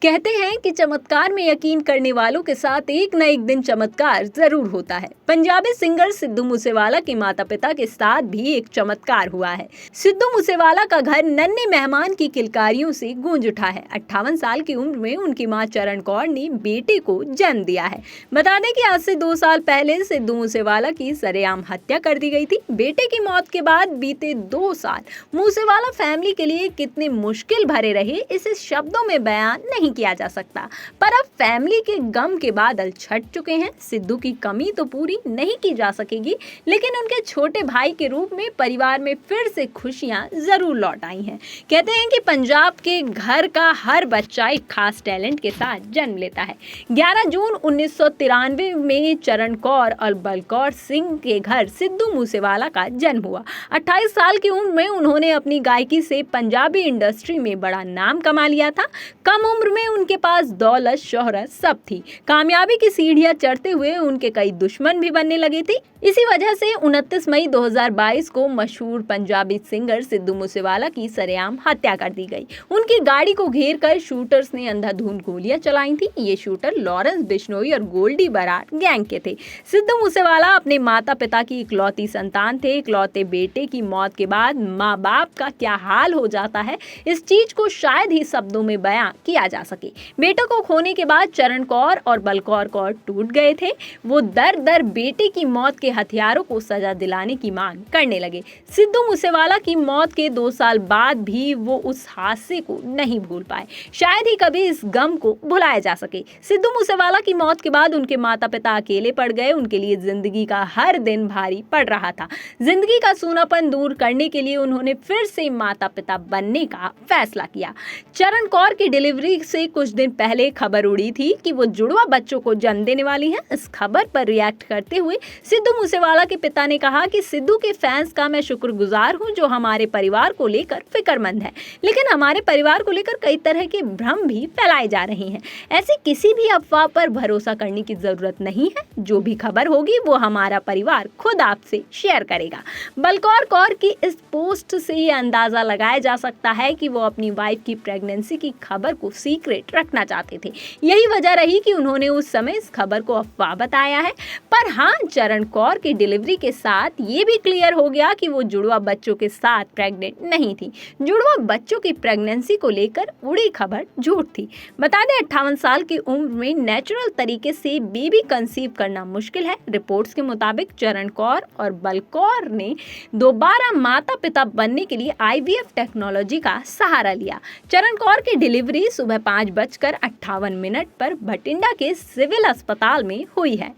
कहते हैं कि चमत्कार में यकीन करने वालों के साथ एक न एक दिन चमत्कार जरूर होता है। पंजाबी सिंगर सिद्धू मूसेवाला के माता पिता के साथ भी एक चमत्कार हुआ है। सिद्धू मूसेवाला का घर नन्हे मेहमान की किलकारियों से गूंज उठा है। 58 साल की उम्र में उनकी मां चरण कौर ने बेटे को जन्म दिया है। बता दें कि आज से 2 साल पहले सिद्धू मूसेवाला की सरेआम हत्या कर दी गई थी। बेटे की मौत के बाद बीते 2 साल मूसेवाला फैमिली के लिए कितने मुश्किल भरे रहे, इसे शब्दों में बयान नहीं किया जा सकता। पर अब फैमिली के गम के बादल छट चुके हैं। सिद्धू की कमी तो पूरी नहीं की जा सकेगी, लेकिन उनके छोटे भाई के रूप में परिवार में फिर से खुशियां जरूर लौट आई हैं। कहते हैं कि पंजाब के घर का हर बच्चा एक खास टैलेंट के साथ जन्म लेता है। 11 जून 1993 में चरण कौर और बलकौर सिंह के घर सिद्धू मूसेवाला का जन्म हुआ। 28 साल की उम्र में उन्होंने अपनी गायकी से पंजाबी इंडस्ट्री में बड़ा नाम कमा लिया था। कम उम्र में उनके पास दौलत, शोहरत सब थी। कामयाबी की सीढ़ियां चढ़ते हुए उनके कई दुश्मन भी बनने लगे थे। इसी वजह से 29 मई 2022 को मशहूर पंजाबी सिंगर सिद्धू मूसेवाला की सरेआम हत्या कर दी गई। उनकी गाड़ी को घेर कर शूटर्स ने अंधाधुंध गोलियां चलाई थी। ये शूटर लॉरेंस बिश्नोई और गोल्डी बराड़ गैंग के थे। सिद्धू मूसेवाला अपने माता पिता की इकलौती संतान थे। इकलौते बेटे की मौत के बाद माँ बाप का क्या हाल हो जाता है, इस चीज को शायद ही शब्दों में बयां किया जा सके। बेटे को खोने के बाद चरण कौर और बलकौर कौर टूट गए थे। वो दर दर बेटे की मौत के हथियारों को सजा दिलाने की मांग करने लगे। सिद्धू मूसेवाला की मौत के 2 साल बाद भी वो उस हादसे को नहीं भूल पाए। शायद ही कभी इस गम को भुलाया जा सके। सिद्धू मूसेवाला की मौत के बाद उनके माता पिता अकेले पड़ गए। उनके लिए जिंदगी का हर दिन भारी पड़ रहा था। जिंदगी का सूनापन दूर करने के लिए उन्होंने फिर से माता पिता बनने का फैसला किया। चरण कौर की डिलीवरी से कुछ दिन पहले खबर उड़ी थी कि वो जुड़वा बच्चों को जन्म देने वाली हैं। इस खबर पर रिएक्ट करते हुए सिद्धू मूसेवाला के पिता ने कहा कि सिद्धू के फैंस का मैं शुक्रगुजार हूं जो हमारे परिवार को लेकर फिक्रमंद है, लेकिन हमारे परिवार को लेकर कई तरह के भ्रम भी फैलाए जा रहे हैं। ऐसी किसी भी अफवाह पर भरोसा करने की जरूरत नहीं है। जो भी खबर होगी वो हमारा परिवार खुद आपसे शेयर करेगा। बलकौर कौर की इस पोस्ट से ये अंदाजा लगाया जा सकता है कि वो अपनी वाइफ की प्रेगनेंसी की खबर को सीक्रेट रखना चाहते थे। यही वजह रही कि उन्होंने उस समय इस खबर को अफवाह बताया है। पर हाँ, चरण कौर की डिलीवरी के साथ ये भी क्लियर हो गया कि वो जुड़वा बच्चों के साथ प्रेग्नेंट नहीं थी। जुड़वा बच्चों की प्रेगनेंसी को लेकर उड़ी खबर झूठ थी। बता दें 58 साल की उम्र में नेचुरल तरीके से बेबी कंसीव करना मुश्किल है। रिपोर्ट्स के मुताबिक चरण कौर और बलकौर ने दोबारा माता पिता बनने के लिए IVF टेक्नोलॉजी का सहारा लिया। चरण कौर की डिलीवरी सुबह 5:58 पर भटिंडा के सिविल अस्पताल में हुई है।